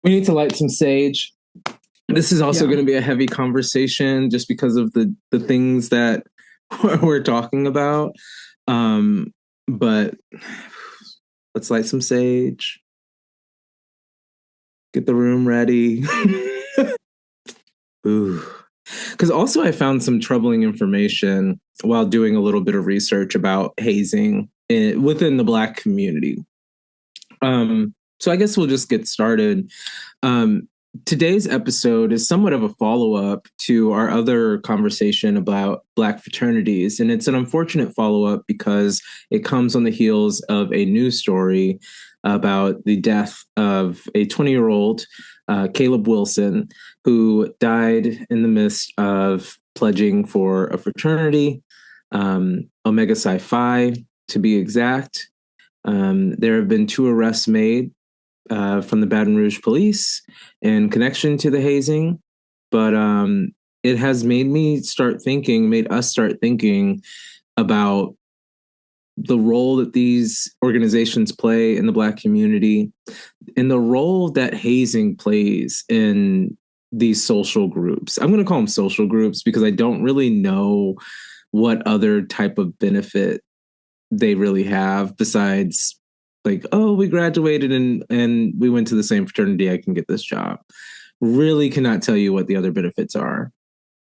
We need to light some sage. This is also going to be a heavy conversation just because of the things that we're talking about. But let's light some sage. Get the room ready. Ooh. Because also I found some troubling information while doing a little bit of research about hazing within the Black community. So I guess we'll just get started. Today's episode is somewhat of a follow-up to our other conversation about Black fraternities. And it's an unfortunate follow-up because it comes on the heels of a news story about the death of a 20-year-old, Caleb Wilson, who died in the midst of pledging for a fraternity, Omega Psi Phi, to be exact. There have been 2 arrests made from the Baton Rouge police in connection to the hazing, but it has made us start thinking about the role that these organizations play in the Black community and the role that hazing plays in these social groups. I'm going to call them social groups because I don't really know what other type of benefit they really have besides like, oh, we graduated and we went to the same fraternity, I can get this job. Really cannot tell you what the other benefits are.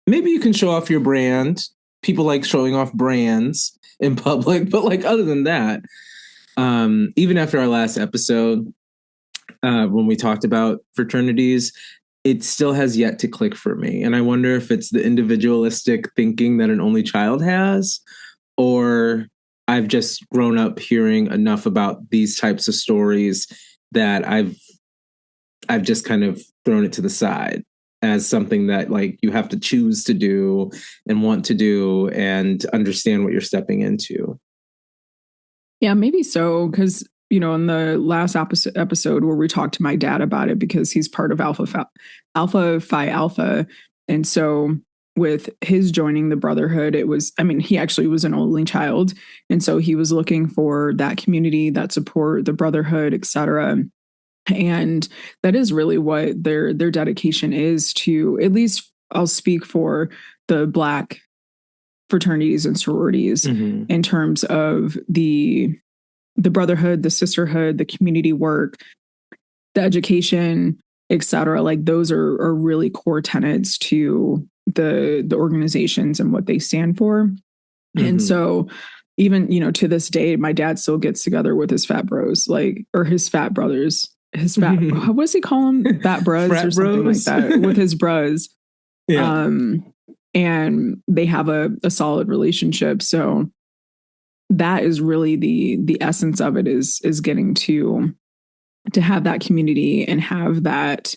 Maybe you can show off your brand. People like showing off brands in public, but like other than that, even after our last episode, when we talked about fraternities, it still has yet to click for me. And I wonder if it's the individualistic thinking that an only child has, or I've just grown up hearing enough about these types of stories that I've just kind of thrown it to the side as something that like you have to choose to do and want to do and understand what you're stepping into. Yeah, maybe so. Because, in the last episode where we talked to my dad about it, because he's part of Alpha Phi Alpha. And so with his joining the Brotherhood, he actually was an only child. And so he was looking for that community, that support, the Brotherhood, et cetera. And that is really what their dedication is to, at least I'll speak for the Black fraternities and sororities in terms of the Brotherhood, the sisterhood, the community work, the education, et cetera. Like those are really core tenets to the organizations and what they stand for. And so even, to this day, my dad still gets together with his fat bros, or his fat brothers. His fat, what does he call them? Fat bros or something like that with his bros. Yeah. And they have a solid relationship. So that is really the essence of it is getting to have that community and have that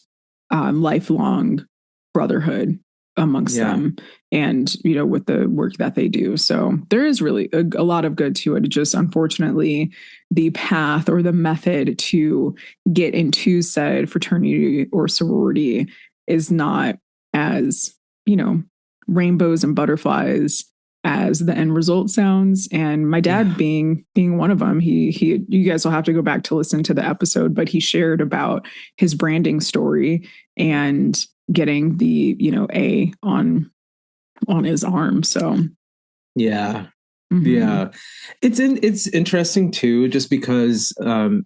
lifelong brotherhood amongst them and, with the work that they do. So there is really a lot of good to it. Just unfortunately, the path or the method to get into said fraternity or sorority is not as, rainbows and butterflies as the end result sounds. And my dad being one of them, he you guys will have to go back to listen to the episode, but he shared about his branding story and getting the, A on his arm. So yeah. Yeah, it's interesting too, just because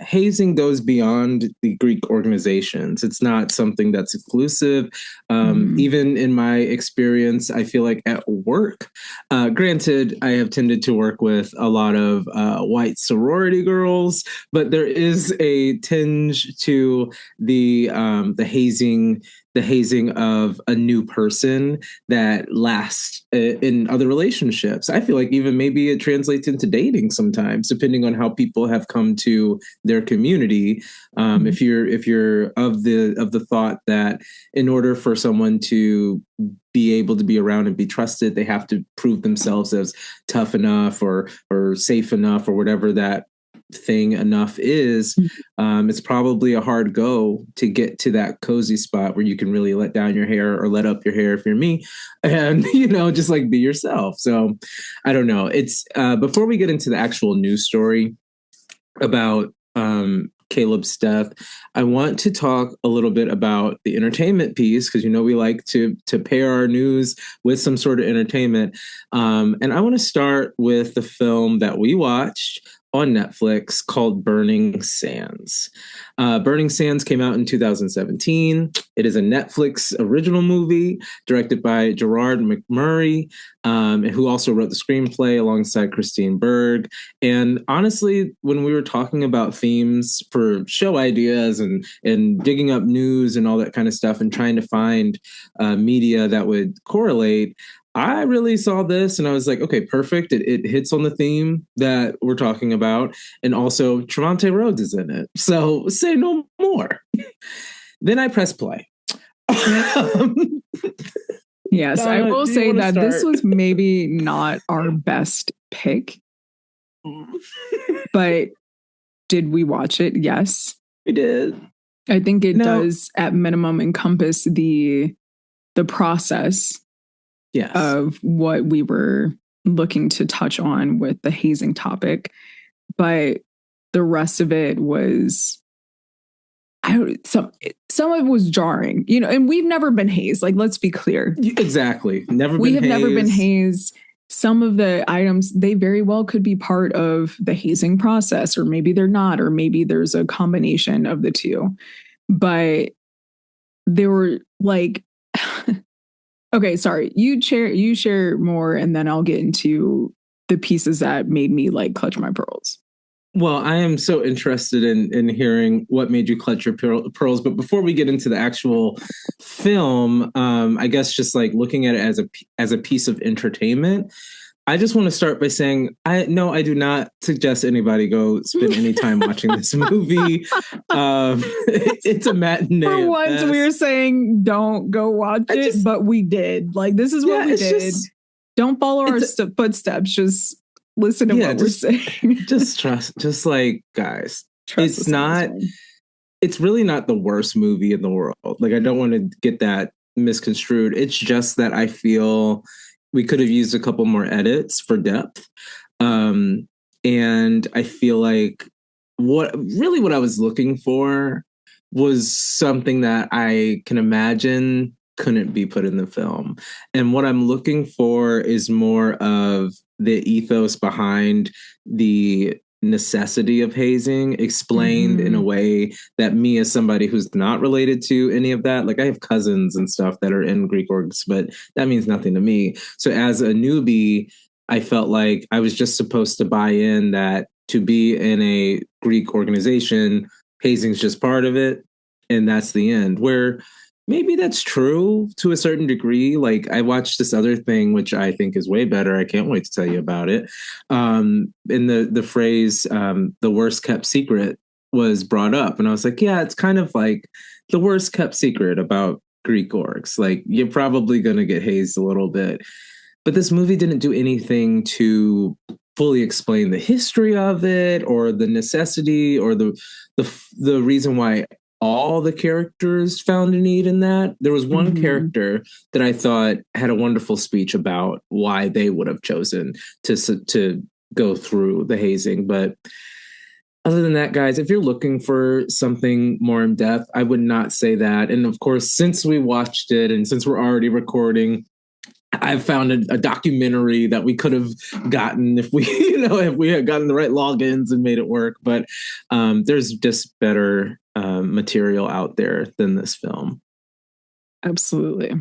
hazing goes beyond the Greek organizations. It's not something that's exclusive. Even in my experience, I feel like at work, granted, I have tended to work with a lot of white sorority girls, but there is a tinge to the hazing. The hazing of a new person that lasts in other relationships. I feel like even maybe it translates into dating sometimes, depending on how people have come to their community. If you're of the thought that in order for someone to be able to be around and be trusted, they have to prove themselves as tough enough or safe enough or whatever that thing enough is, it's probably a hard go to get to that cozy spot where you can really let down your hair or let up your hair if you're me and just like be yourself. So I don't know. It's before we get into the actual news story, about Caleb's death, I want to talk a little bit about the entertainment piece, because we like to pair our news with some sort of entertainment. And I want to start with the film that we watched on Netflix called Burning Sands. Burning Sands came out in 2017. It is a Netflix original movie directed by Gerard McMurray, who also wrote the screenplay alongside Christine Berg. And honestly, when we were talking about themes for show ideas and digging up news and all that kind of stuff and trying to find media that would correlate, I really saw this and I was like, okay, perfect. It hits on the theme that we're talking about. And also Trevante Rhodes is in it. So say no more. Then I press play. Yes, Donna, I will say that start? This was maybe not our best pick. But did we watch it? Yes. We did. I think it does at minimum encompass the process of what we were looking to touch on with the hazing topic. But the rest of it was some of it was jarring, and we've never been hazed. Like, let's be clear. Exactly. We have never been hazed. Some of the items, they very well could be part of the hazing process, or maybe they're not, or maybe there's a combination of the two. But they were like, okay, sorry, you share more, and then I'll get into the pieces that made me like clutch my pearls. Well, I am so interested in hearing what made you clutch your pearls. But before we get into the actual film, I guess just like looking at it as a piece of entertainment, I just want to start by saying, I do not suggest anybody go spend any time watching this movie. It's a matinee. For once, we were saying don't go watch it, but we did. Like, this is what we did. Don't follow our footsteps. Just listen to what we're saying. Just trust. Just like, guys, it's really not the worst movie in the world. Like, I don't want to get that misconstrued. It's just that I feel we could have used a couple more edits for depth. And I feel like what I was looking for was something that I can imagine couldn't be put in the film. And what I'm looking for is more of the ethos behind the necessity of hazing explained in a way that me, as somebody who's not related to any of that, like I have cousins and stuff that are in Greek orgs, but that means nothing to me. So as a newbie, I felt like I was just supposed to buy in that to be in a Greek organization, hazing's just part of it. And that's the end. Where maybe that's true to a certain degree. Like, I watched this other thing, which I think is way better. I can't wait to tell you about it. In the phrase, the worst kept secret was brought up. And I was like, yeah, it's kind of like the worst kept secret about Greek orgs. Like, you're probably going to get hazed a little bit. But this movie didn't do anything to fully explain the history of it or the necessity or the reason why all the characters found a need in that. There was one character that I thought had a wonderful speech about why they would have chosen to go through the hazing. But other than that, guys, if you're looking for something more in depth, I would not say that. And of course, since we watched it and since we're already recording, I've found a documentary that we could have gotten if we had gotten the right logins and made it work. But there's just better material out there than this film. Absolutely.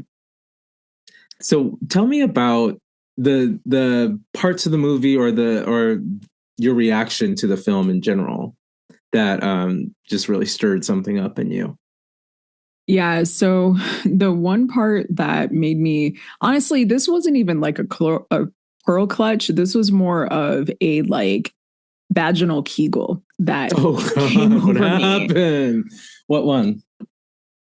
So tell me about the parts of the movie or your reaction to the film in general that just really stirred something up in you. Yeah, so the one part that made me, honestly, this wasn't even like a pearl clutch. This was more of a like vaginal Kegel that came over what happened? Me. What one?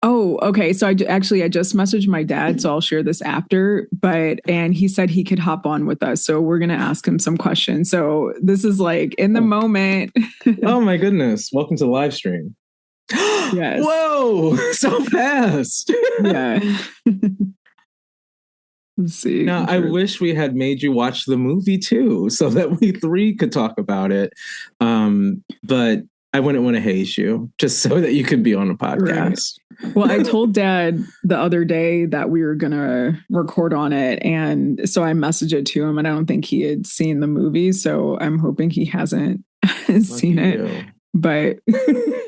Oh, okay. So I just messaged my dad, so I'll share this after. And he said he could hop on with us, so we're gonna ask him some questions. So this is like in the moment. Oh my goodness! Welcome to the live stream. Yes. Whoa, so fast. Yeah. Let's see. Now, I wish we had made you watch the movie too, so that we three could talk about it. But I wouldn't want to haze you, just so that you could be on a podcast. Right. Well, I told Dad the other day that we were going to record on it. And so I messaged it to him, and I don't think he had seen the movie. So I'm hoping he hasn't seen it. You. But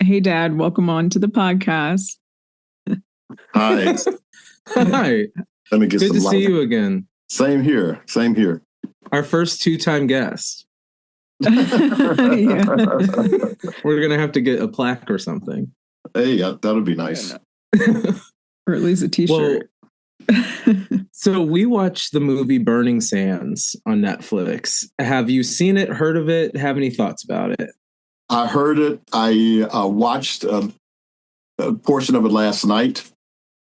hey, Dad, welcome on to the podcast. Hi. Hi. Let me get Good some to light. see you again. Same here. Same here. Our first 2-time guest. Yeah. We're going to have to get a plaque or something. Hey, that'll be nice. Or at least a t-shirt. Well, so we watched the movie Burning Sands on Netflix. Have you seen it, heard of it, have any thoughts about it? I heard it. I watched a portion of it last night.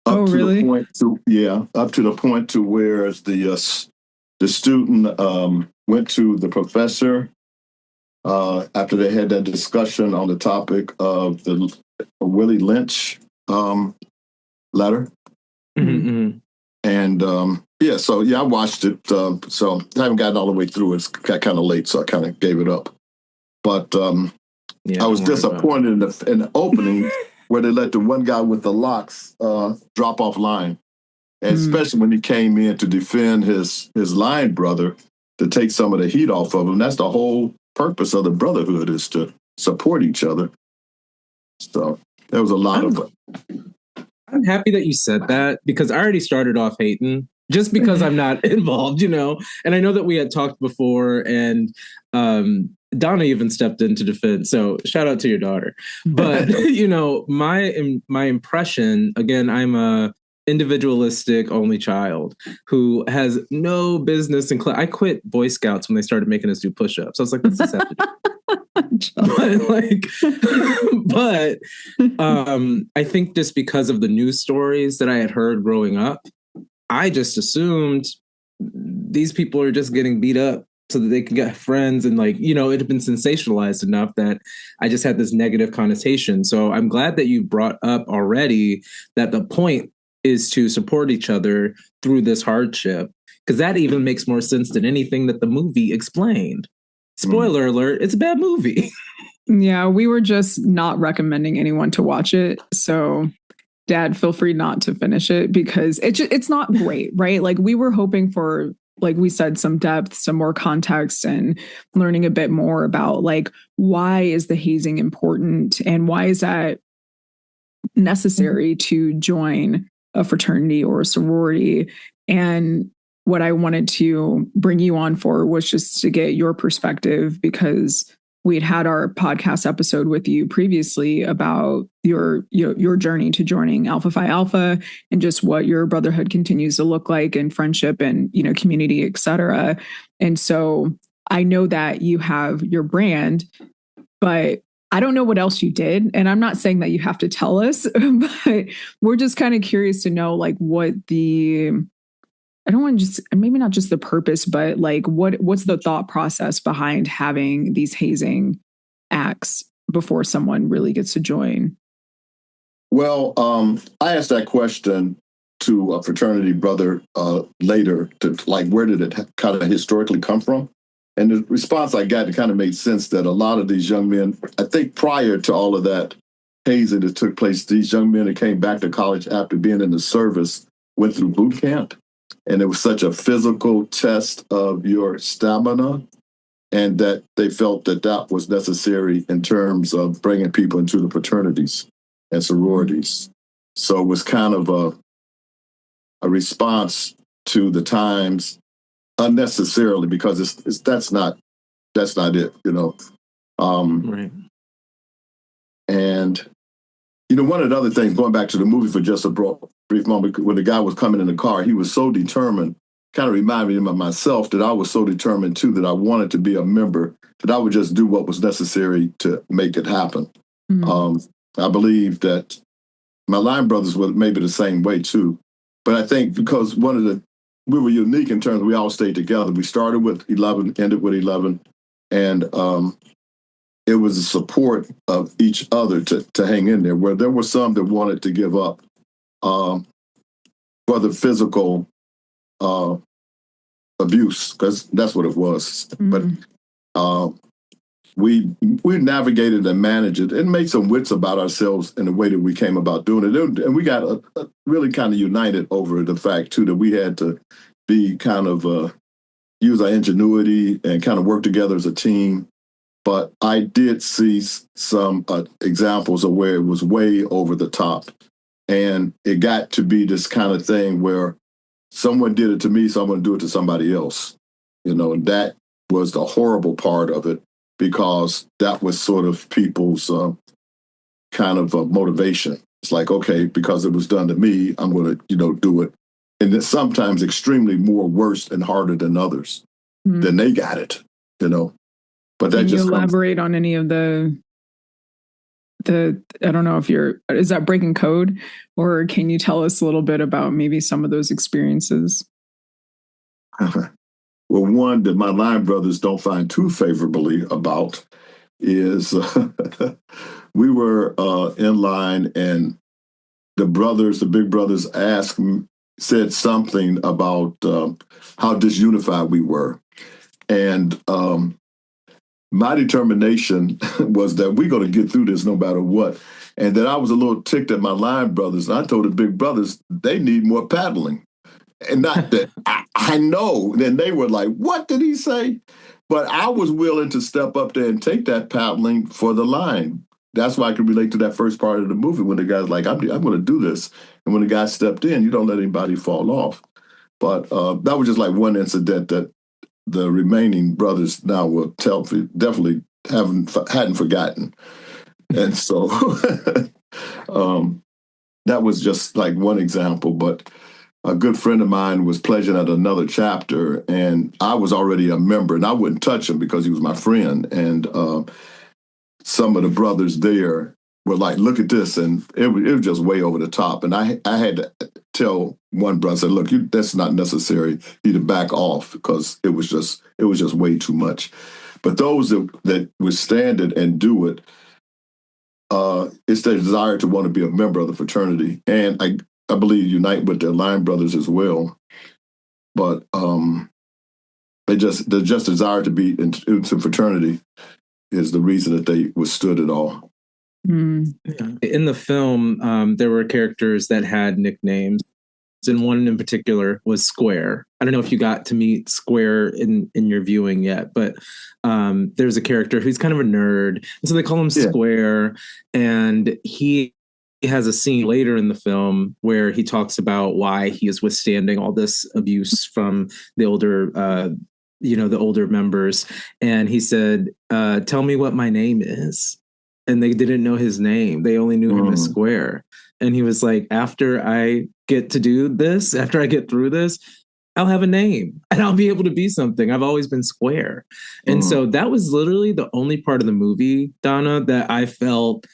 Up to the point to where the student went to the professor after they had that discussion on the topic of the Willie Lynch letter. Mm-hmm. And I watched it. So I haven't gotten all the way through. It's got kind of late, so I kind of gave it up. But I was disappointed in the opening where they let the one guy with the locks drop off line. And especially when he came in to defend his line brother, to take some of the heat off of him. That's the whole purpose of the brotherhood, is to support each other. So there was a lot of it. I'm happy that you said that, because I already started off hating just because I'm not involved, and I know that we had talked before, and Donna even stepped in to defend. So shout out to your daughter. But, my impression, again, I'm a individualistic only child who has no business in class. I quit Boy Scouts when they started making us do push-ups. I was like, what's this have to do? but I think just because of the news stories that I had heard growing up, I just assumed these people are just getting beat up so that they can get friends. And it had been sensationalized enough that I just had this negative connotation. So I'm glad that you brought up already that the point is to support each other through this hardship, because that even makes more sense than anything that the movie explained. Spoiler alert, it's a bad movie. Yeah, we were just not recommending anyone to watch it. So Dad, feel free not to finish it, because it's not great, right? Like, we were hoping for, like we said, some depth, some more context, and learning a bit more about, like, why is the hazing important and why is that necessary to join a fraternity or a sorority. And what I wanted to bring you on for was just to get your perspective, because we'd had our podcast episode with you previously about your journey to joining Alpha Phi Alpha and just what your brotherhood continues to look like, and friendship and, community, et cetera. And so I know that you have your brand, but I don't know what else you did. And I'm not saying that you have to tell us, but we're just kind of curious to know, like, what I don't want to just, maybe not just the purpose, but like what's the thought process behind having these hazing acts before someone really gets to join? Well, I asked that question to a fraternity brother later, to like, where did it kind of historically come from? And the response I got, it kind of made sense that a lot of these young men, I think prior to all of that hazing that took place, these young men that came back to college after being in the service went through boot camp. And it was such a physical test of your stamina, and that they felt that that was necessary in terms of bringing people into the fraternities and sororities. So it was kind of a response to the times, unnecessarily, because that's not it, Right. And one of the other things, going back to the movie for just a brief moment, when the guy was coming in the car, he was so determined, kind of reminded me of myself, that I was so determined too, that I wanted to be a member, that I would just do what was necessary to make it happen. Mm-hmm. I believe that my line brothers were maybe the same way too. But I think because we were unique in terms of we all stayed together. We started with 11, ended with 11. And it was a support of each other to hang in there, where there were some that wanted to give up for the physical abuse, because that's what it was. Mm. But we navigated and managed it and made some wits about ourselves in the way that we came about doing it. And we got really kind of united over the fact, too, that we had to be kind of use our ingenuity and kind of work together as a team. But I did see some examples of where it was way over the top. And it got to be this kind of thing where someone did it to me, so I'm going to do it to somebody else. And that was the horrible part of it, because that was sort of people's kind of motivation. It's like, okay, because it was done to me, I'm going to, do it. And it's sometimes extremely more worse and harder than others. Then they got it, But that Can just you elaborate on any of the I don't know if is that breaking code, or can you tell us a little bit about maybe some of those experiences? Well, one that my line brothers don't find too favorably about is we were in line, and the big brothers said something about how disunified we were. And my determination was that we're going to get through this no matter what. And then I was a little ticked at my line brothers. And I told the big brothers they need more paddling. And not that I know. And they were like, what did he say? But I was willing to step up there and take that paddling for the line. That's why I can relate to that first part of the movie when the guy's like, I'm going to do this. And when the guy stepped in, you don't let anybody fall off. But that was just like one incident that the remaining brothers now will definitely hadn't forgotten. And so that was just like one example. But a good friend of mine was pledging at another chapter, and I was already a member, and I wouldn't touch him because he was my friend. And some of the brothers there were like, look at this. And it was just way over the top. And I had to tell one brother, said, look, that's not necessary. You to back off, because it was just way too much. But those that withstand it and do it, it's their desire to want to be a member of the fraternity. And I believe unite with their line brothers as well. But the desire to be into fraternity is the reason that they withstood it all. In the film, there were characters that had nicknames, and one in particular was Square. I don't know if you got to meet Square in your viewing yet, but there's a character who's kind of a nerd, and so they call him Square. And he has a scene later in the film where he talks about why he is withstanding all this abuse from the older the older members. And he said, tell me what my name is. And they didn't know his name. They only knew him as Square. And he was like, after I get through this, I'll have a name and I'll be able to be something. I've always been Square. And so that was literally the only part of the movie, Donna, that I felt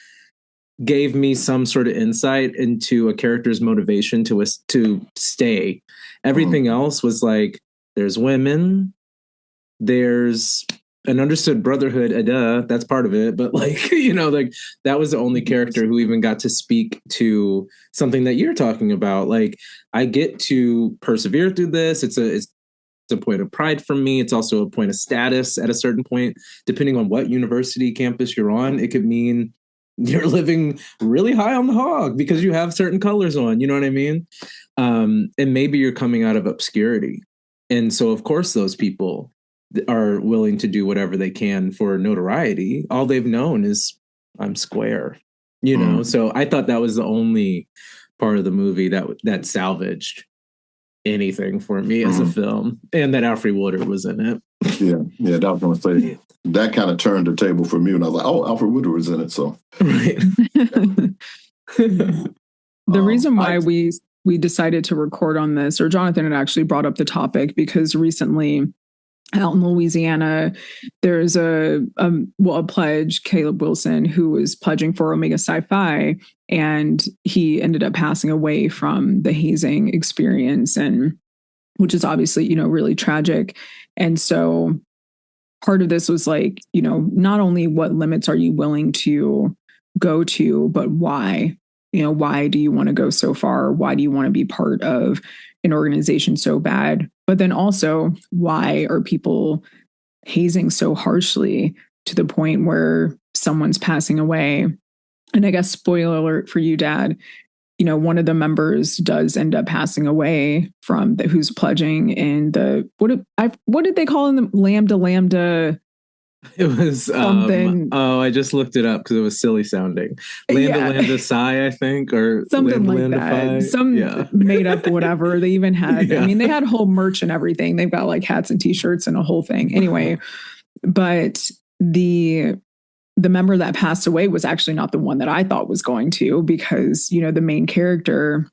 gave me some sort of insight into a character's motivation to stay. Everything else was like, there's women, there's an understood brotherhood, that's part of it. But like, that was the only character who even got to speak to something that you're talking about. Like, I get to persevere through this. It's a point of pride for me. It's also a point of status at a certain point, depending on what university campus you're on. It could mean you're living really high on the hog because you have certain colors on, you know what I mean? And maybe you're coming out of obscurity. And so, of course, those people are willing to do whatever they can for notoriety. All they've known is I'm Square, So I thought that was the only part of the movie that salvaged anything for me as a film, and that Alfred Woodard was in it. Yeah, that was going to say that kind of turned the table for me, and I was like, oh, Alfred Woodard was in it, so right. The reason why we decided to record on this, or Jonathan had actually brought up the topic, because recently out in Louisiana, there's a pledge, Caleb Wilson, who was pledging for Omega Psi Phi, and he ended up passing away from the hazing experience, and which is obviously, really tragic. And so part of this was like, not only what limits are you willing to go to, but why? Why do you want to go so far? Why do you want to be part of, an organization so bad? But then also, why are people hazing so harshly to the point where someone's passing away? And I guess, spoiler alert for you, Dad, one of the members does end up passing away from who's pledging in the, what did they call in the Lambda? It was something. I just looked it up because it was silly sounding. Lambda Psi, I think, or something Lambda like that. Phi. Some made up whatever. They even had, I mean, they had whole merch and everything. They've got like hats and t-shirts and a whole thing. Anyway, but the member that passed away was actually not the one that I thought was going to, because, the main character,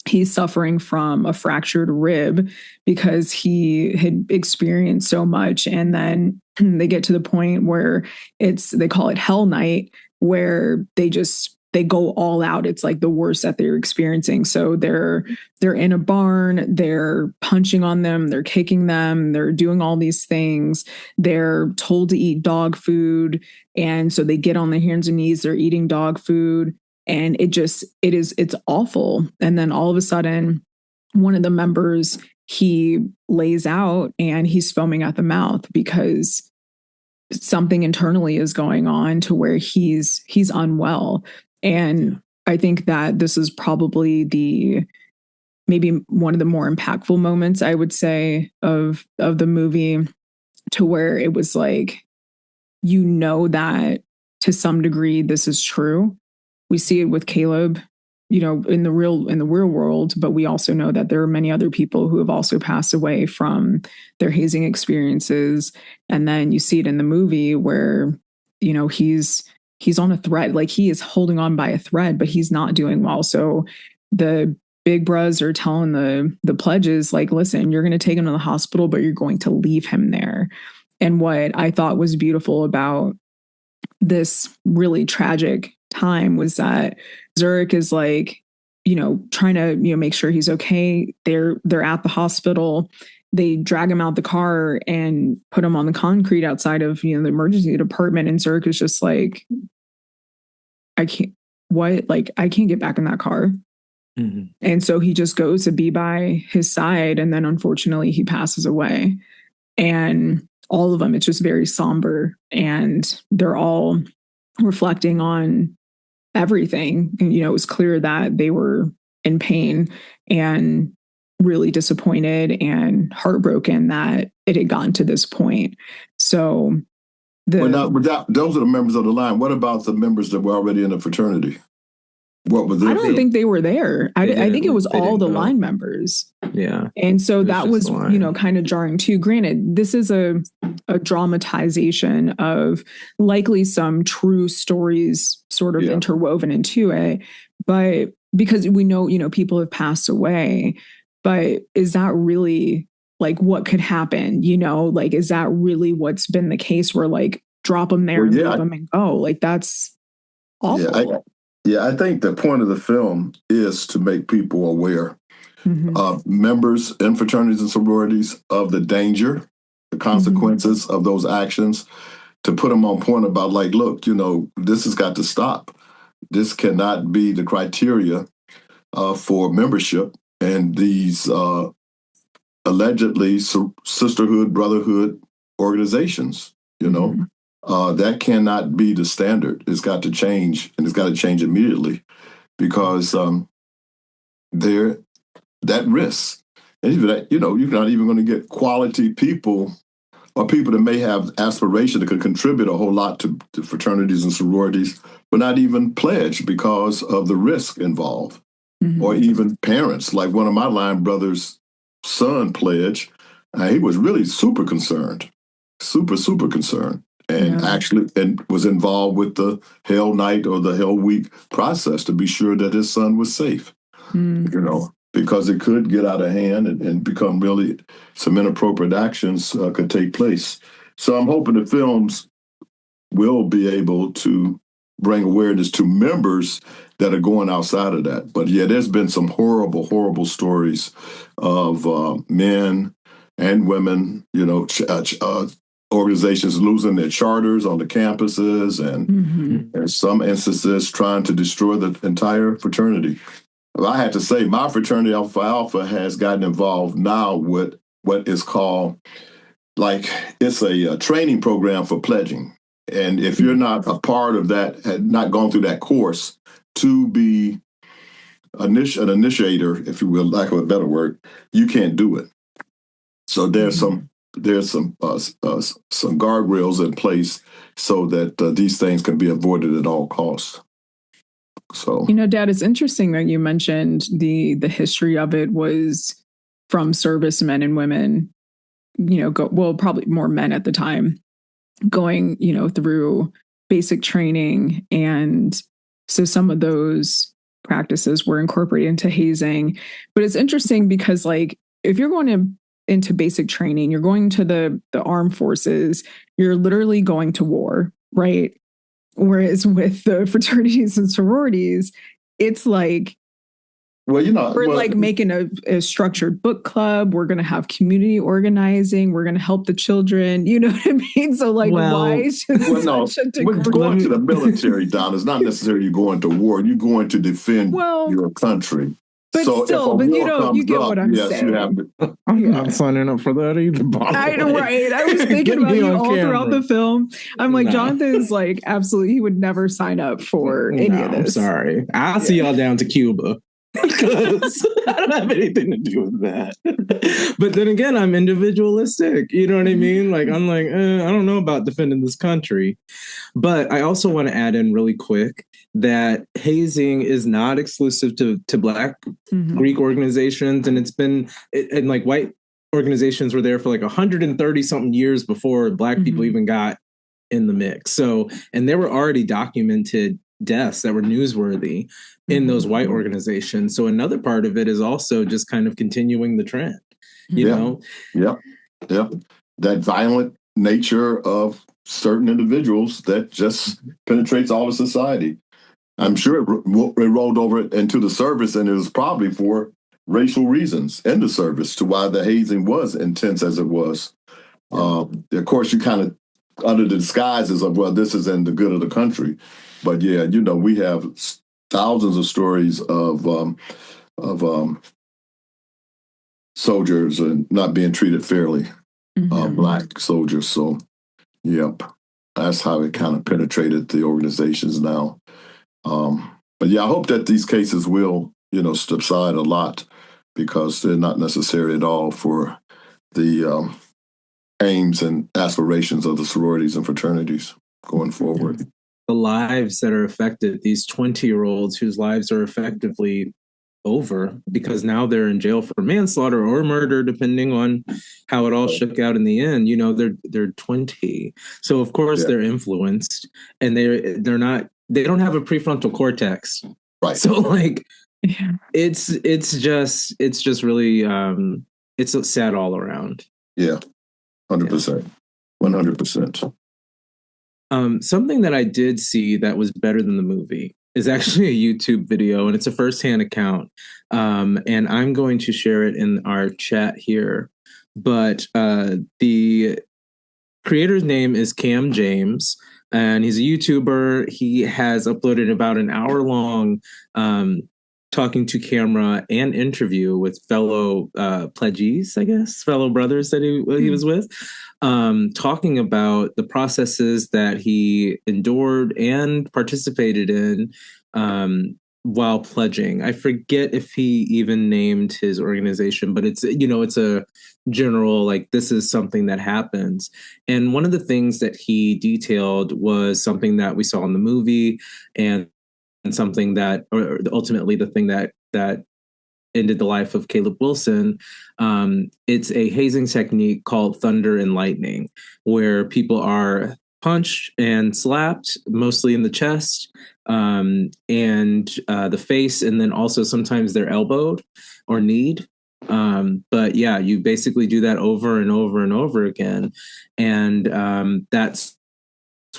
he's suffering from a fractured rib because he had experienced so much. And then they get to the point where they call it Hell Night, where they go all out. It's like the worst that they're experiencing. So they're in a barn, they're punching on them, they're kicking them, they're doing all these things. They're told to eat dog food. And so they get on their hands and knees, they're eating dog food. And it's awful. And then all of a sudden, one of the members, he lays out and he's foaming at the mouth because something internally is going on to where he's unwell. And I think that this is probably maybe one of the more impactful moments, I would say, of the movie, to where it was like, that to some degree this is true. We see it with Caleb, in the real world, but we also know that there are many other people who have also passed away from their hazing experiences. And then you see it in the movie where, he's on a thread, like he is holding on by a thread, but he's not doing well. So the big bros are telling the pledges, like, listen, you're going to take him to the hospital, but you're going to leave him there. And what I thought was beautiful about this really tragic time was that Zurich is like, trying to, make sure he's okay. They're at the hospital. They drag him out the car and put him on the concrete outside of, the emergency department. And Zurich is just like, I can't get back in that car. Mm-hmm. And so he just goes to be by his side. And then unfortunately he passes away. And all of them, it's just very somber, and they're all reflecting on everything. And, it was clear that they were in pain and really disappointed and heartbroken that it had gotten to this point. So those are the members of the line. What about the members that were already in the fraternity? What was I don't think they were there. I think it was all the line members. Yeah. And so that was, kind of jarring too. Granted, this is a dramatization of likely some true stories sort of interwoven into it. But because we know, people have passed away, but is that really like what could happen? Like, is that really what's been the case where like drop them there and leave them and go? Like, that's awful. I think the point of the film is to make people aware, members in fraternities and sororities, of the danger, the consequences of those actions, to put them on point about like, look, this has got to stop. This cannot be the criteria for membership in these allegedly sisterhood, brotherhood organizations, that cannot be the standard. It's got to change, and it's got to change immediately, because they're that risk. And even that, you're not even going to get quality people or people that may have aspiration that could contribute a whole lot to fraternities and sororities, but not even pledge because of the risk involved. Or even parents, like one of my line brothers' son pledged. He was really super concerned, super concerned. And actually was involved with the Hell Night or the Hell Week process to be sure that his son was safe, because it could get out of hand and become really some inappropriate actions could take place. So I'm hoping the films will be able to bring awareness to members that are going outside of that. But there's been some horrible stories of men and women, organizations losing their charters on the campuses, and in some instances trying to destroy the entire fraternity. Well, I had to say, my fraternity Alpha Phi Alpha has gotten involved now with what is called, like, it's a training program for pledging. And if you're not a part of that, had not gone through that course to be an initiator, if you will, lack of a better word, you can't do it. So there's some guardrails in place so that these things can be avoided at all costs. So, Dad, it's interesting that you mentioned the history of it was from servicemen and women, probably more men at the time, going, through basic training. And so some of those practices were incorporated into hazing. But it's interesting because, like, if you're going into basic training, you're going to the armed forces, you're literally going to war, right? Whereas with the fraternities and sororities, it's like, we're making a structured book club. We're going to have community organizing. We're going to help the children. You know what I mean? So, like, why should going to the military, Donna, is not necessarily you going to war. You're going to defend your country. But so still, you get what I'm saying. You have to. I'm not signing up for that either. Right. I was thinking about you all throughout the film. I'm like, Jonathan is like, absolutely, he would never sign up for any of this. I'm sorry. I'll see y'all down to Cuba. Because I don't have anything to do with that. But then again, I'm individualistic. You know what I mean? Like, I'm like, I don't know about defending this country. But I also want to add in really quick that hazing is not exclusive to Black Greek organizations. And it's been, and like white organizations were there for like 130 something years before Black people even got in the mix. So, and there were already documented deaths that were newsworthy in those white organizations. So another part of it is also just kind of continuing the trend, you know? Yeah. That violent nature of certain individuals that just penetrates all of society. I'm sure it rolled over into the service, and it was probably for racial reasons in the service to why the hazing was intense as it was. Of course, you kind of, under the disguises of, well, this is in the good of the country. But yeah, we have thousands of stories of soldiers and not being treated fairly, Black soldiers. So, that's how it kind of penetrated the organizations now. But yeah, I hope that these cases will, subside a lot, because they're not necessary at all for the aims and aspirations of the sororities and fraternities going forward. The lives that are affected, these 20-year-olds whose lives are effectively over because now they're in jail for manslaughter or murder, depending on how it all shook out in the end. They're 20. So of course they're influenced, and they don't have a prefrontal cortex. Right. So like it's just really it's sad all around. Yeah. 100%. 100%. Something that I did see that was better than the movie is actually a YouTube video, and it's a firsthand account. And I'm going to share it in our chat here. But the creator's name is Cam James, and he's a YouTuber. He has uploaded about an hour-long talking to camera and interview with fellow pledgees, I guess, fellow brothers that he was with, talking about the processes that he endured and participated in while pledging. I forget if he even named his organization, but it's a general, like, this is something that happens. And one of the things that he detailed was something that we saw in the movie, and something that, or ultimately the thing that ended the life of Caleb Wilson. It's a hazing technique called thunder and lightning, where people are punched and slapped, mostly in the chest and the face, and then also sometimes they're elbowed or kneed. But yeah, you basically do that over and over and over again. And that's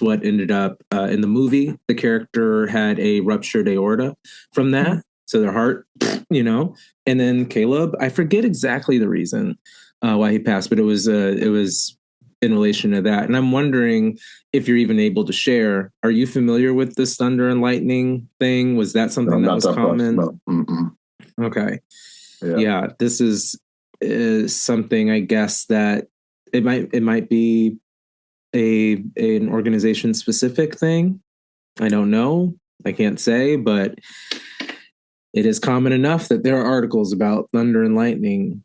what ended up in the movie. The character had a ruptured aorta from that. So their heart, and then Caleb, I forget exactly the reason why he passed, but it was in relation to that. And I'm wondering if you're even able to share. Are you familiar with this thunder and lightning thing? Was that something that was common? No. Okay. Yeah, this is something, I guess, that it might be an organization specific thing. I don't know. I can't say, but it is common enough that there are articles about thunder and lightning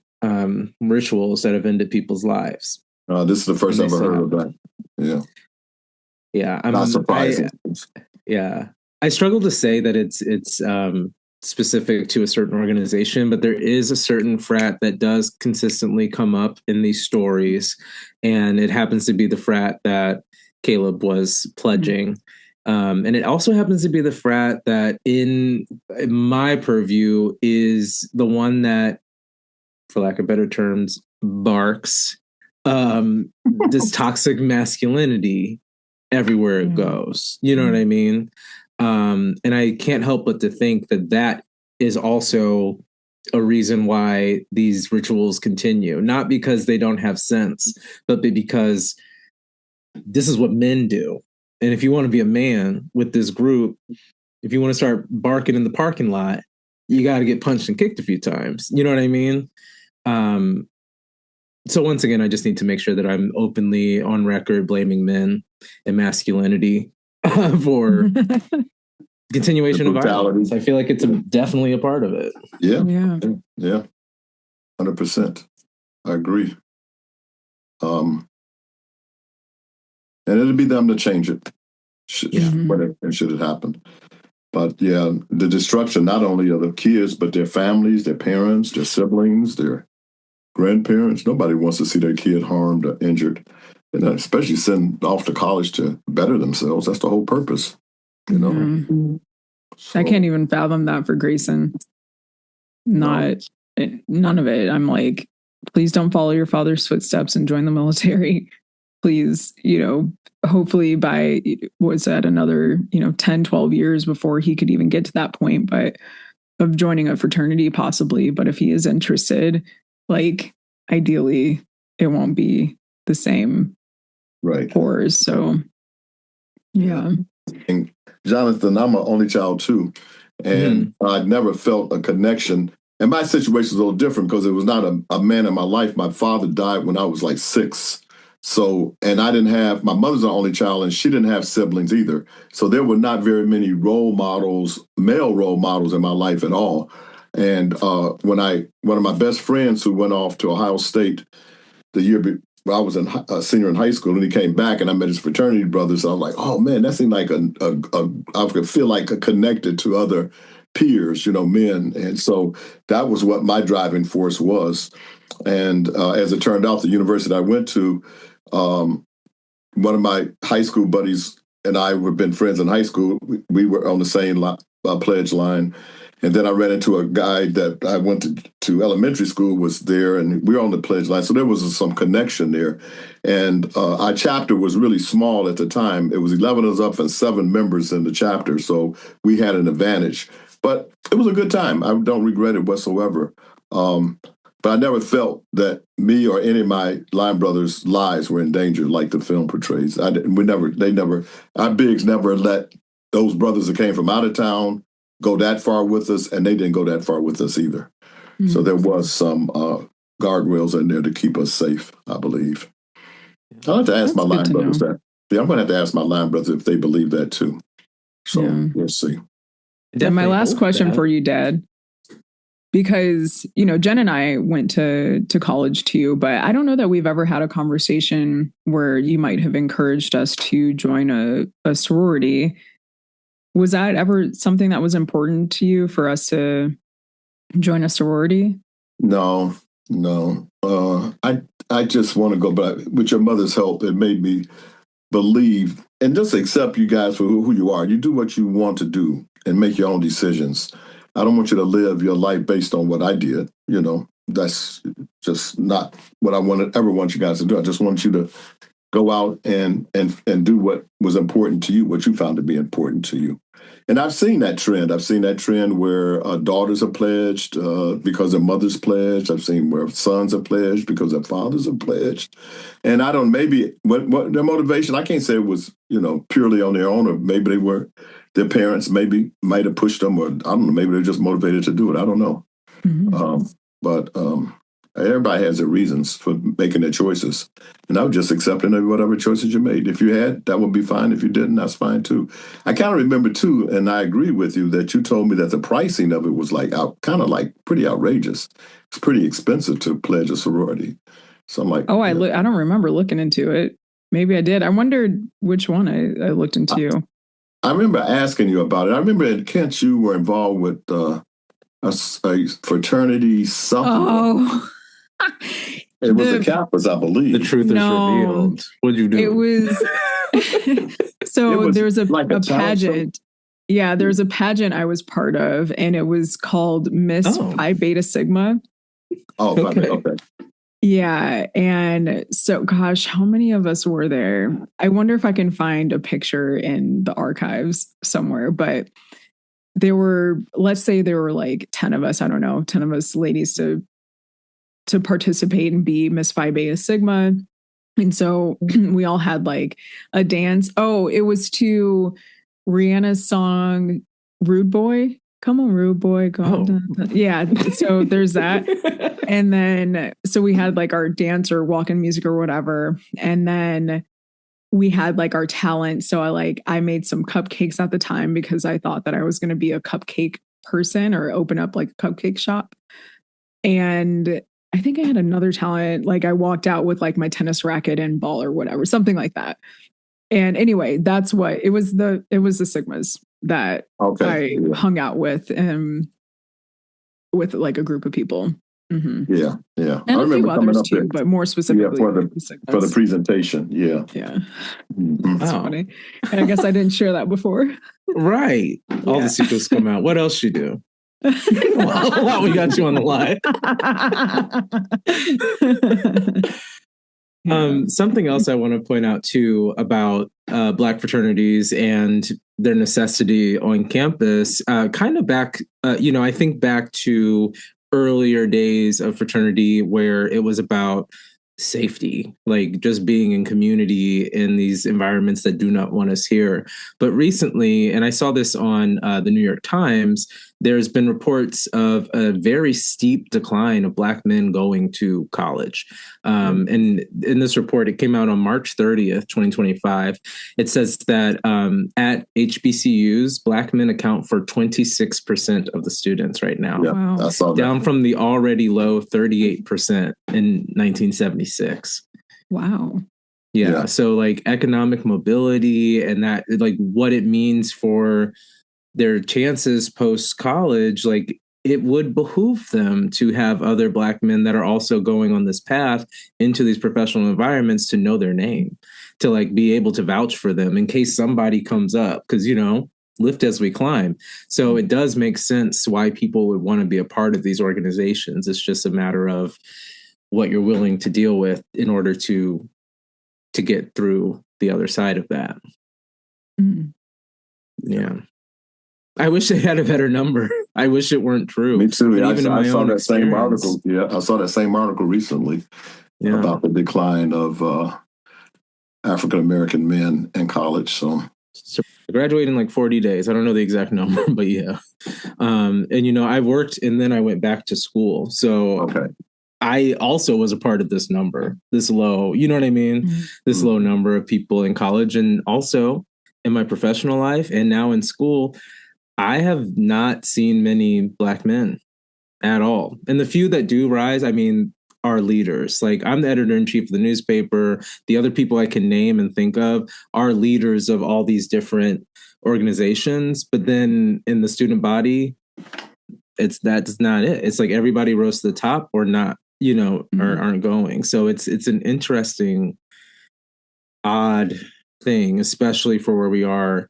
rituals that have ended people's lives. This is the first I've ever heard of that. Yeah. Yeah. Not surprising. I struggle to say that it's specific to a certain organization, but there is a certain frat that does consistently come up in these stories. And it happens to be the frat that Caleb was pledging. And it also happens to be the frat that in my purview is the one that, for lack of better terms, barks this toxic masculinity everywhere it goes. You know what I mean? And I can't help but to think that that is also a reason why these rituals continue. Not because they don't have sense, but because this is what men do. And if you want to be a man with this group, if you want to start barking in the parking lot, you got to get punched and kicked a few times. You know what I mean? So once again, I just need to make sure that I'm openly on record blaming men and masculinity for continuation of violence. I feel like it's definitely a part of it. Yeah. 100%. I agree. And it'll be them to change it. Should it happen. But yeah, the destruction not only of the kids, but their families, their parents, their siblings, their grandparents. Nobody wants to see their kid harmed or injured. And especially send off to college to better themselves. That's the whole purpose. You know? So, I can't even fathom that for Grayson. None of it. I'm like, please don't follow your father's footsteps and join the military. Please, hopefully by, another, 10, 12 years before he could even get to that point, but of joining a fraternity possibly. But if he is interested, like, ideally, it won't be the same horrors. So, yeah. And Jonathan, I'm an only child too. And I never felt a connection. And my situation is a little different because it was not a man in my life. My father died when I was like 6. So, and I didn't have, my mother's the only child and she didn't have siblings either. So there were not very many male role models in my life at all. And one of my best friends who went off to Ohio State the year I was a senior in high school, and he came back and I met his fraternity brothers. So I was like, oh man, that seemed like I could feel like connected to other peers, men. And so that was what my driving force was. And as it turned out, the university I went to, one of my high school buddies and I had been friends in high school. We were on the same pledge line. And then I ran into a guy that I went to elementary school was there, and we were on the pledge line. So there was some connection there. And our chapter was really small at the time. It was 11 of us up and 7 members in the chapter. So we had an advantage. But it was a good time. I don't regret it whatsoever. But I never felt that me or any of my line brothers' lives were in danger like the film portrays. Our bigs never let those brothers that came from out of town go that far with us, and they didn't go that far with us either. Mm-hmm. So there was some guardrails in there to keep us safe, I believe. I'll have to ask my line brothers that. Yeah, I'm going to have to ask my line brothers if they believe that too. So we'll see. And my last question for you, Dad, because, Jen and I went to college too, but I don't know that we've ever had a conversation where you might have encouraged us to join a sorority. Was that ever something that was important to you for us to join a sorority? No. I just want to go back. With your mother's help, it made me believe and just accept you guys for who you are. You do what you want to do and make your own decisions. I don't want you to live your life based on what I did. That's just not what I ever want you guys to do. I just want you to go out and do what was important to you, what you found to be important to you. And I've seen that trend. I've seen that trend where daughters are pledged because their mothers pledged. I've seen where sons are pledged because their fathers are pledged. And I don't, maybe what their motivation, I can't say it was, purely on their own, or maybe their parents might have pushed them, or I don't know, maybe they're just motivated to do it. I don't know. But everybody has their reasons for making their choices. And I was just accepting of whatever choices you made. If you had, that would be fine. If you didn't, that's fine too. I kind of remember too, and I agree with you that you told me that the pricing of it was kind of like pretty outrageous. It's pretty expensive to pledge a sorority. So I'm like, oh, I don't remember looking into it. Maybe I did. I wondered which one I looked into. I remember asking you about it. I remember at Kent you were involved with a fraternity something. Oh. It was the Kappas, I believe. The truth is revealed. What did you do? It was so there was a pageant. Yeah, there was a pageant I was part of, and it was called Miss Phi Beta Sigma. Oh, okay. Yeah, and so gosh, how many of us were there? I wonder if I can find a picture in the archives somewhere, but let's say there were like 10 of us, I don't know, 10 of us ladies to participate and be Miss Phi Beta Sigma. And so we all had like a dance. Oh, it was to Rihanna's song, Rude Boy. Come on, Rude Boy. Go on. Yeah. So there's that. And then, so we had like our dance or walk-in music or whatever. And then we had like our talent. So I made some cupcakes at the time because I thought that I was going to be a cupcake person or open up like a cupcake shop. And I think I had another talent. Like I walked out with like my tennis racket and ball or whatever, something like that. And anyway, that's what it was. The Sigmas that I hung out with like a group of people. Mm-hmm. Yeah. And I remember coming up too, but more specifically for the presentation. Yeah. Mm-hmm. That's funny. And I guess I didn't share that before. Right. All the secrets come out. What else you do? While we got you on the line. Something else I want to point out too about Black fraternities and their necessity on campus, kind of back, I think back to earlier days of fraternity where it was about safety, like just being in community in these environments that do not want us here. But recently, and I saw this on the New York Times, there's been reports of a very steep decline of Black men going to college. And in this report, it came out on March 30th, 2025. It says that at HBCUs, Black men account for 26% of the students right now. Yeah, wow. I saw that. Down from the already low 38% in 1976. Wow. Yeah. So like economic mobility and that, like what it means for their chances post-college, like it would behoove them to have other Black men that are also going on this path into these professional environments to know their name, to like be able to vouch for them in case somebody comes up, because, lift as we climb. So it does make sense why people would want to be a part of these organizations. It's just a matter of what you're willing to deal with in order to get through the other side of that. Mm. Yeah. I wish they had a better number. I wish it weren't true. Me too. I saw that same article. Yeah, I saw that same article recently about the decline of African American men in college. So I graduated in like 40 days. I don't know the exact number, but yeah. And I worked and then I went back to school. So I also was a part of this number, this low, you know what I mean? Mm-hmm. This low number of people in college, and also in my professional life and now in school. I have not seen many Black men at all. And the few that do rise, are leaders. Like I'm the editor-in-chief of the newspaper. The other people I can name and think of are leaders of all these different organizations. But then in the student body, that's not it. It's like everybody rose to the top or not, or aren't going. So it's an interesting, odd thing, especially for where we are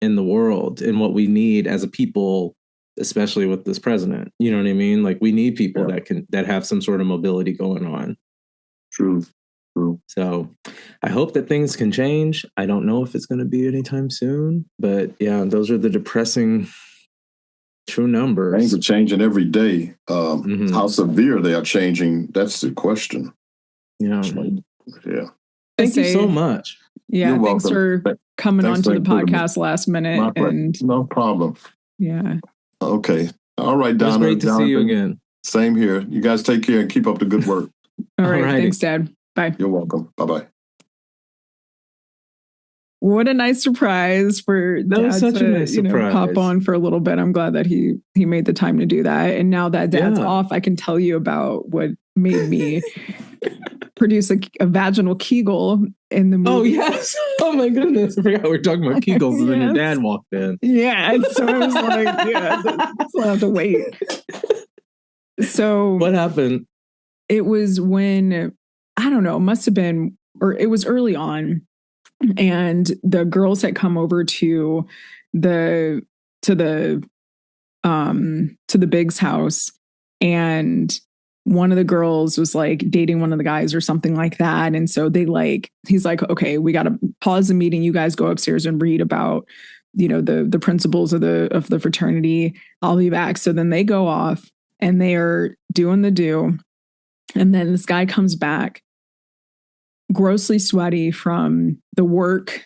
in the world and what we need as a people, especially with this president. You know what I mean? Like we need people that have some sort of mobility going on. True. So I hope that things can change. I don't know if it's going to be anytime soon, but yeah, those are the depressing true numbers. Things are changing every day. How severe they are changing, that's the question. Yeah. Thank you so much. Yeah, thanks for coming onto the podcast last minute. No problem. Yeah. Okay. All right, Donna. It was great to see you again. Same here. You guys take care and keep up the good work. All right. Alrighty. Thanks, Dad. Bye. You're welcome. Bye-bye. What a nice surprise for That was Dad such a nice surprise. pop on for a little bit. I'm glad that he made the time to do that. And now that Dad's Yeah. off, I can tell you about what made me produce a vaginal Kegel in the movie. Oh, yes. Oh, my goodness. I forgot we were talking about Kegels and then your Yes. dad walked in. Yeah. So I was like, yeah, I'll have to wait. So What happened? it was when, I don't know, it must have been, or it was early on. And the girls had come over to the Biggs house, and one of the girls was like dating one of the guys or something like that. And so he's like, okay, we got to pause the meeting. You guys go upstairs and read about, the principles of the fraternity. I'll be back. So then they go off and they are doing the do. And then this guy comes back grossly sweaty from the work,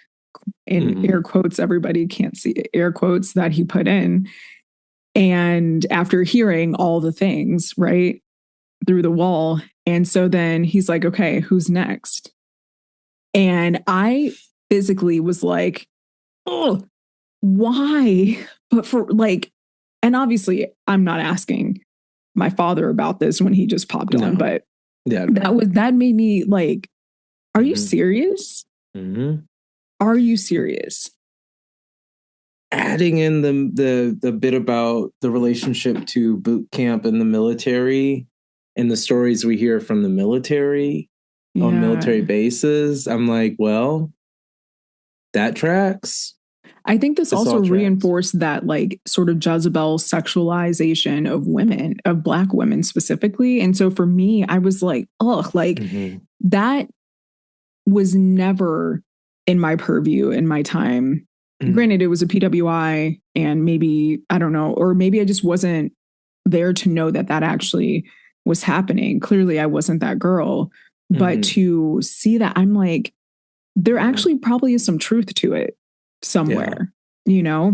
in air quotes, everybody can't see air quotes, that he put in. And after hearing all the things, right, through the wall. And so then he's like, okay, who's next? And I physically was like, oh, why? But and obviously I'm not asking my father about this when he just popped on, but yeah, that made me like, are you serious? Mm-hmm. Are you serious? Adding in the bit about the relationship to boot camp and the military and the stories we hear from the military on military bases, I'm like, well, that tracks. I think this also reinforced that like sort of Jezebel sexualization of women, of Black women specifically. And so for me, I was like, oh, like that was never in my purview in my time. Granted, it was a PWI, and maybe, I don't know, or maybe I just wasn't there to know that actually was happening. Clearly, I wasn't that girl. But to see that, I'm like, there actually probably is some truth to it somewhere, Yeah.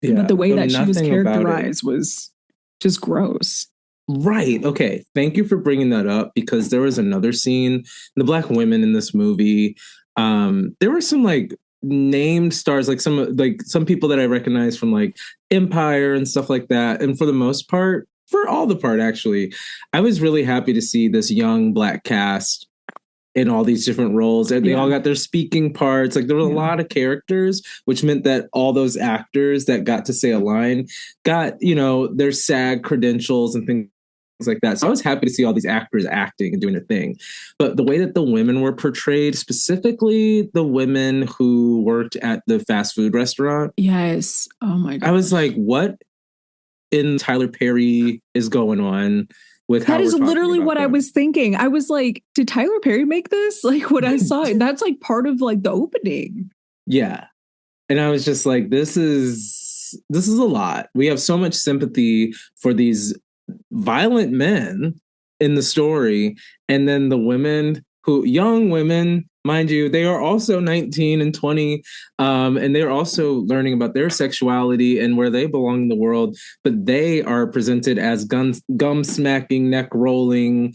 But the way that she was characterized was just gross. Right. Okay. Thank you for bringing that up, because there was another scene, the Black women in this movie. There were some like named stars, like some people that I recognize from like Empire and stuff like that. And for the most part, for all the part, actually, I was really happy to see this young Black cast in all these different roles, and they all got their speaking parts. Like there were a lot of characters, which meant that all those actors that got to say a line got, their SAG credentials and things like that. So I was happy to see all these actors acting and doing their thing. But the way that the women were portrayed, specifically the women who worked at the fast food restaurant. Yes. Oh my God. I was like, what in Tyler Perry is going on with how that is literally what them? I was thinking. I was like, did Tyler Perry make this? Like what I saw, that's like part of like the opening. Yeah. And I was just like, this is a lot. We have so much sympathy for these violent men in the story, and then the women young women, mind you, they are also 19 and 20, and they're also learning about their sexuality and where they belong in the world, but they are presented as gum smacking, neck rolling,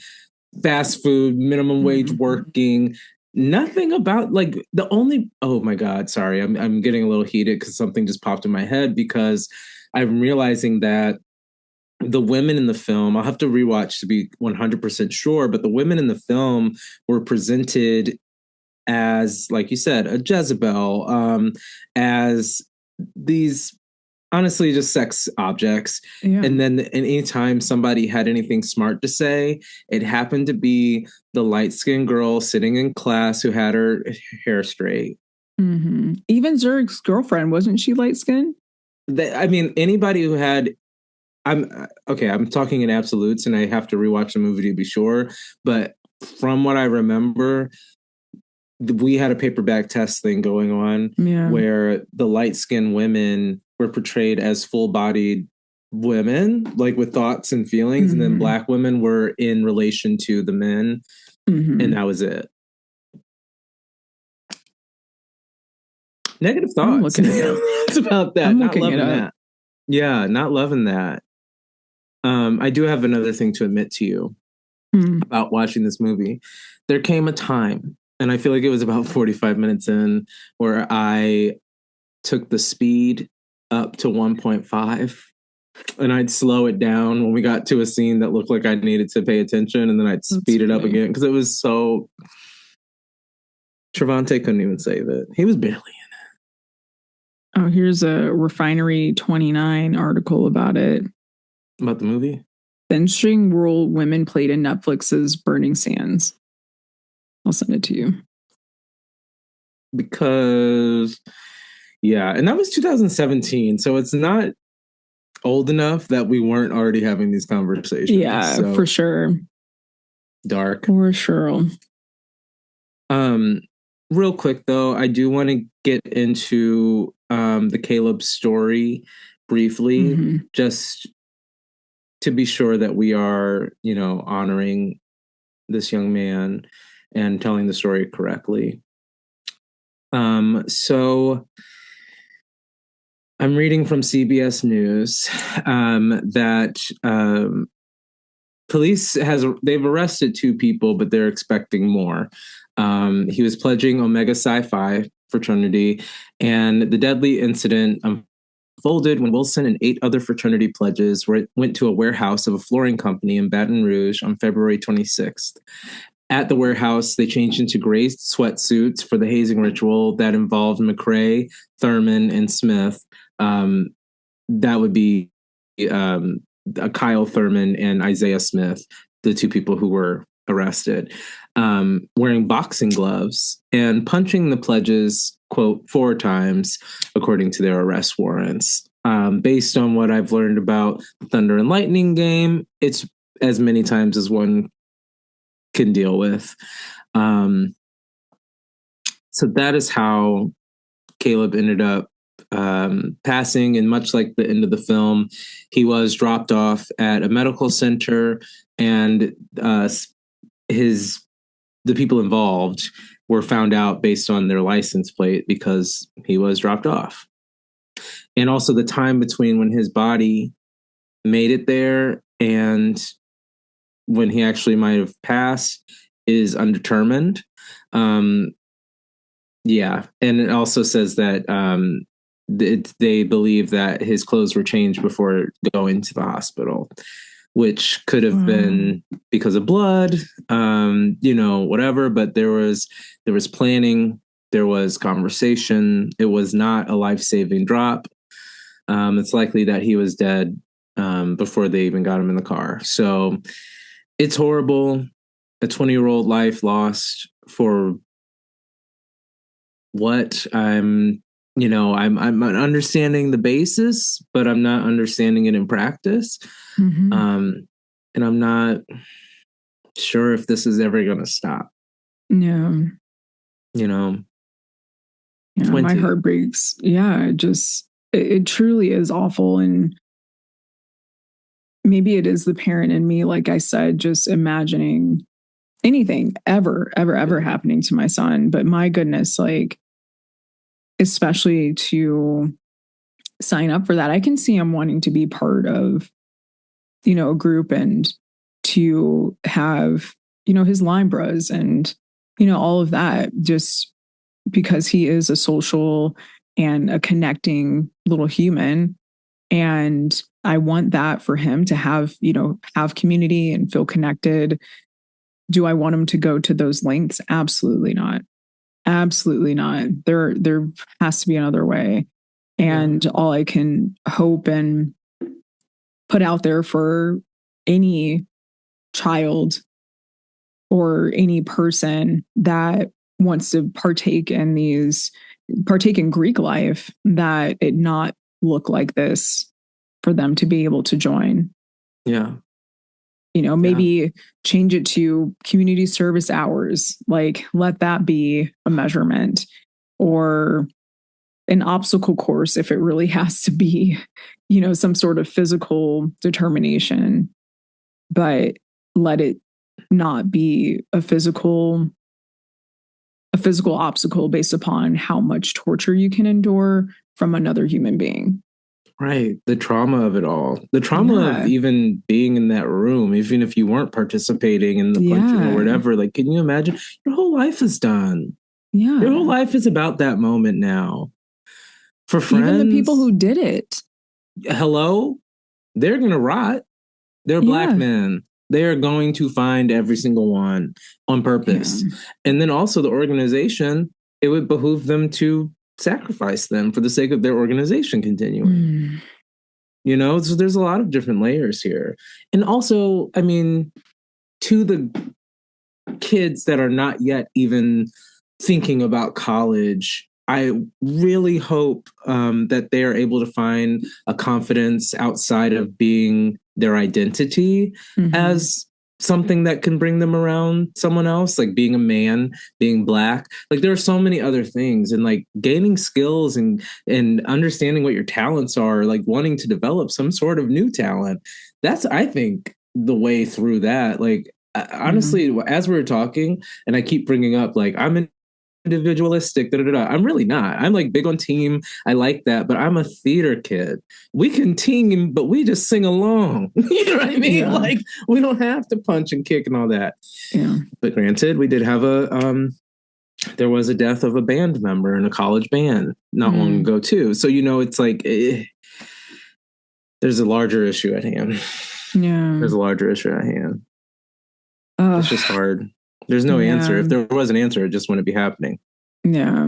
fast food, minimum wage working. Nothing about like oh my God, sorry, I'm getting a little heated because something just popped in my head, because I'm realizing that the women in the film, I'll have to rewatch to be 100% sure, but the women in the film were presented as, like you said, a Jezebel, as these honestly just sex objects. Yeah. And then anytime somebody had anything smart to say, it happened to be the light-skinned girl sitting in class who had her hair straight. Mm-hmm. Even Zerg's girlfriend, wasn't she light-skinned? I mean, anybody who had I'm talking in absolutes, and I have to rewatch the movie to be sure. But from what I remember, we had a paperback test thing going on where the light-skinned women were portrayed as full-bodied women, like with thoughts and feelings, and then Black women were in relation to the men, and that was it. Negative thoughts. I'm looking it up. It's about that. I'm not looking loving it up. that. Yeah, not loving that. I do have another thing to admit to you about watching this movie. There came a time, and I feel like it was about 45 minutes in, where I took the speed up to 1.5 and I'd slow it down when we got to a scene that looked like I needed to pay attention, and then I'd speed it up again because it was so. Trevante couldn't even save it. He was barely in it. Oh, here's a Refinery 29 article about it. About the movie? The interesting role women played in Netflix's Burning Sands. I'll send it to you. Because, yeah, and that was 2017, so it's not old enough that we weren't already having these conversations. Yeah, so. For sure. Dark. For sure. Real quick, though, I do want to get into the Caleb story briefly, just to be sure that we are, honoring this young man and telling the story correctly. So I'm reading from CBS News that police they've arrested 2 people, but they're expecting more. He was pledging Omega Psi Phi fraternity, and the deadly incident unfolded when Wilson and 8 other fraternity pledges went to a warehouse of a flooring company in Baton Rouge on February 26th. At the warehouse, they changed into gray sweatsuits for the hazing ritual that involved McRae, Thurman, and Smith. That would be Kyle Thurman and Isaiah Smith, the 2 people who were arrested, wearing boxing gloves and punching the pledges, quote, 4 times, according to their arrest warrants. Based on what I've learned about the Thunder and Lightning game, it's as many times as one can deal with. So that is how Caleb ended up passing, and much like the end of the film, he was dropped off at a medical center, and the people involved were found out based on their license plate because he was dropped off. And also the time between when his body made it there and when he actually might have passed is undetermined. Yeah. And it also says that they believe that his clothes were changed before going to the hospital, which could have been because of blood, whatever. But there was planning, there was conversation. It was not a life-saving drop. It's likely that he was dead before they even got him in the car. So it's horrible. A 20-year-old life lost for what? I'm understanding the basis, but I'm not understanding it in practice. And I'm not sure if this is ever going to stop. No. My heart breaks. Yeah, it truly is awful. And maybe it is the parent in me, like I said, just imagining anything ever happening to my son. But my goodness, like, especially to sign up for that, I can see him wanting to be part of, a group and to have, his line bros and, all of that, just because he is a social and a connecting little human. And I want that for him to have, have community and feel connected. Do I want him to go to those lengths? Absolutely not. Absolutely not. There has to be another way. And all I can hope and put out there for any child or any person that wants to partake in Greek life, that it not look like this for them to be able to join. Yeah. Maybe change it to community service hours, like let that be a measurement, or an obstacle course if it really has to be, some sort of physical determination, but let it not be a physical obstacle based upon how much torture you can endure from another human being. Right. The trauma of it all. The trauma of even being in that room, even if you weren't participating in the punching or whatever. Like, can you imagine? Your whole life is done. Yeah. Your whole life is about that moment now. For friends. Even the people who did it. Hello? They're going to rot. They're black men. They are going to find every single one on purpose. Yeah. And then also the organization, it would behoove them to sacrifice them for the sake of their organization continuing. You know, so there's a lot of different layers here. And also, I mean, to the kids that are not yet even thinking about college, I really hope that they are able to find a confidence outside of being their identity as something that can bring them around someone else, like being a man, being black. Like there are so many other things, and like gaining skills and understanding what your talents are, like wanting to develop some sort of new talent. That's, I think, the way through that. Like honestly, as we were talking, and I keep bringing up, like, I'm individualistic, I'm really not. I'm like big on team. I like that, but I'm a theater kid. We can team, but we just sing along. You know what I mean? Yeah. Like we don't have to punch and kick and all that. Yeah. But granted, we did have there was a death of a band member in a college band not long ago too. So, you know, it's like there's a larger issue at hand. Yeah. There's a larger issue at hand. It's just hard. There's no answer. If there was an answer, it just wouldn't be happening. Yeah.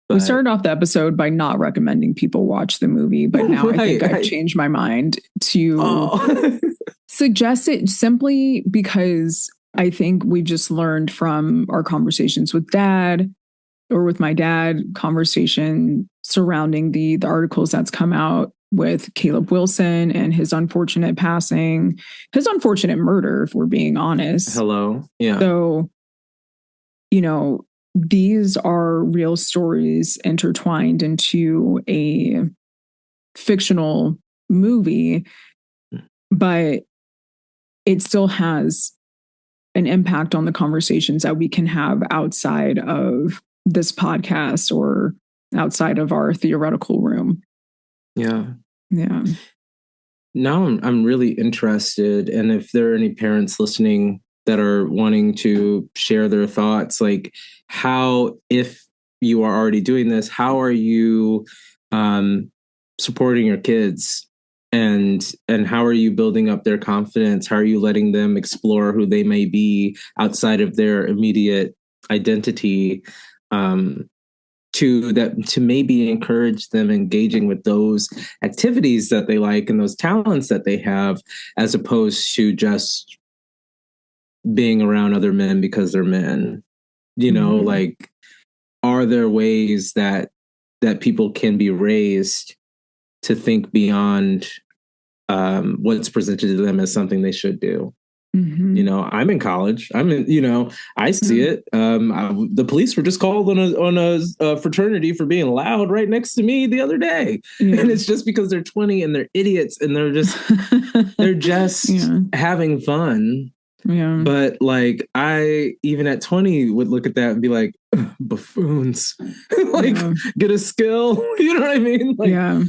But we started off the episode by not recommending people watch the movie, but now I think I've changed my mind to suggest it simply because I think we just learned from our conversations with Dad, or with my dad, conversation surrounding the articles that's come out with Caleb Wilson and his unfortunate passing, his unfortunate murder, if we're being honest. Hello. Yeah. So, you know, these are real stories intertwined into a fictional movie, but it still has an impact on the conversations that we can have outside of this podcast or outside of our theoretical room. Yeah. Yeah. Now I'm really interested. And if there are any parents listening that are wanting to share their thoughts, like how, if you are already doing this, how are you supporting your kids? And how are you building up their confidence? How are you letting them explore who they may be outside of their immediate identity? To maybe encourage them engaging with those activities that they like and those talents that they have, as opposed to just being around other men because they're men. You know, like, are there ways that people can be raised to think beyond what's presented to them as something they should do? You know, I'm in college. I see it. The police were just called on a fraternity for being loud right next to me the other day. Yeah. And it's just because they're 20 and they're idiots and they're just having fun. Yeah. But like, I, even at 20, would look at that and be like, buffoons. Like, get a skill. You know what I mean? Like, yeah.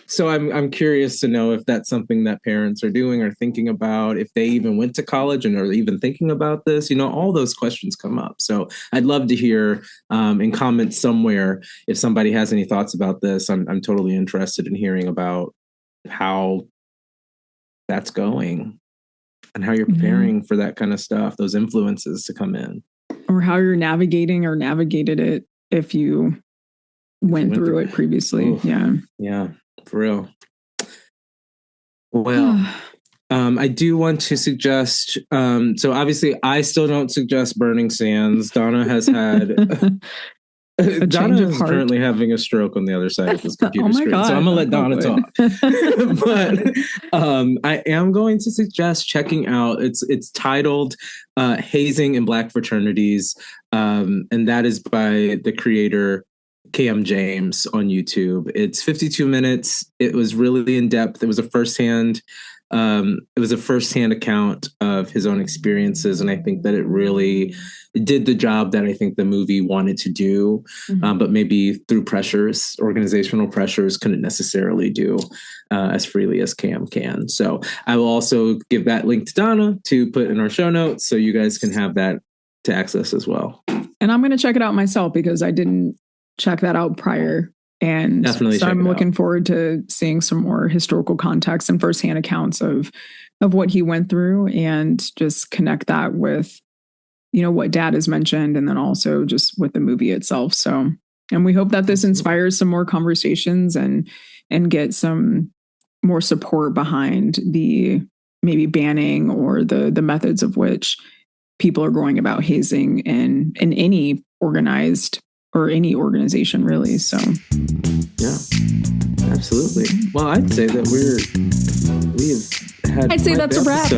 So I'm curious to know if that's something that parents are doing or thinking about, if they even went to college and are even thinking about this. You know, all those questions come up. So I'd love to hear in comments somewhere if somebody has any thoughts about this. I'm totally interested in hearing about how that's going and how you're preparing for that kind of stuff, those influences to come in. Or how you're navigating or navigated it if you went through it previously. Oof. Yeah. Yeah. For real. Well, I do want to suggest, so obviously I still don't suggest burning sands. Donna has had, Donna is currently having a stroke on the other side of this computer screen. God, so I'm going to let Donna talk. But I am going to suggest checking out, it's titled Hazing in Black Fraternities. And that is by the creator, Cam James, on YouTube. It's 52 minutes. It was really in depth. It was a firsthand It was a firsthand account of his own experiences, and I think that it really did the job that I think the movie wanted to do, but maybe through pressures, organizational pressures, couldn't necessarily do as freely as Cam can. So I will also give that link to Donna to put in our show notes, so you guys can have that to access as well. And I'm going to check it out myself because I didn't check that out prior. And Definitely so I'm looking forward to seeing some more historical context and firsthand accounts of what he went through, and just connect that with, you know, what Dad has mentioned, and then also just with the movie itself. So, and we hope that this inspires some more conversations and get some more support behind the maybe banning or the methods of which people are going about hazing in any organized or any organization, really. So yeah, absolutely. Well, I'd say that we've had I'd say that's a wrap.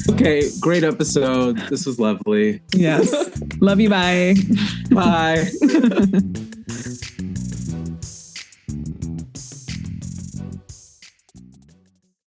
Okay, great episode. This was lovely. Yes. Love you. Bye. Bye.